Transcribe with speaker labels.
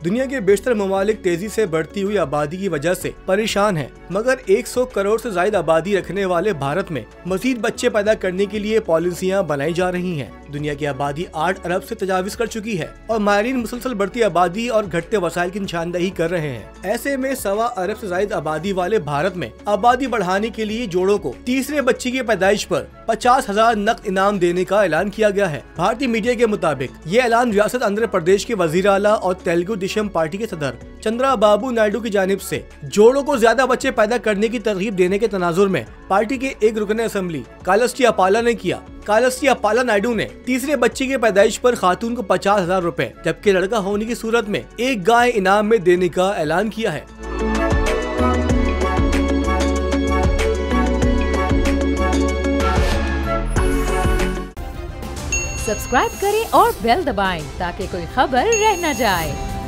Speaker 1: दुनिया के बेशतर ममालिक तेजी से बढ़ती हुई आबादी की वजह से परेशान हैं, मगर 100 करोड़ से ज्यादा आबादी रखने वाले भारत में मजीद बच्चे पैदा करने के लिए पॉलिसियां बनाई जा रही हैं। दुनिया की आबादी 8 अरब से तजाविज कर चुकी है और माहिरीन मुसलसल बढ़ती आबादी और घटते वसाइल की निशानदेही कर रहे हैं। ऐसे में 1.25 अरब से ज्यादा आबादी वाले भारत में आबादी बढ़ाने के लिए जोड़ों को तीसरे बच्चे की पैदाइश पर 50,000 नकद इनाम देने का ऐलान किया गया है। भारतीय मीडिया के मुताबिक ये ऐलान रियासत आंध्र प्रदेश के वजीर आला और तेलुगु देशम पार्टी के सदर चंद्राबाबू नायडू की जानिब से जोड़ों को ज्यादा बच्चे पैदा करने की तरगीब देने के तनाजुर में पार्टी के एक रुकने असेंबली कालस्टी अपाला ने किया। कालस्टी अपाला नायडू ने तीसरे बच्चे की पैदाइश पर खातून को 50,000 रुपए जबकि लड़का होने की सूरत में एक गाय इनाम में देने का ऐलान किया है।
Speaker 2: सब्सक्राइब करें और बेल दबाएं ताकि कोई खबर रह न जाए।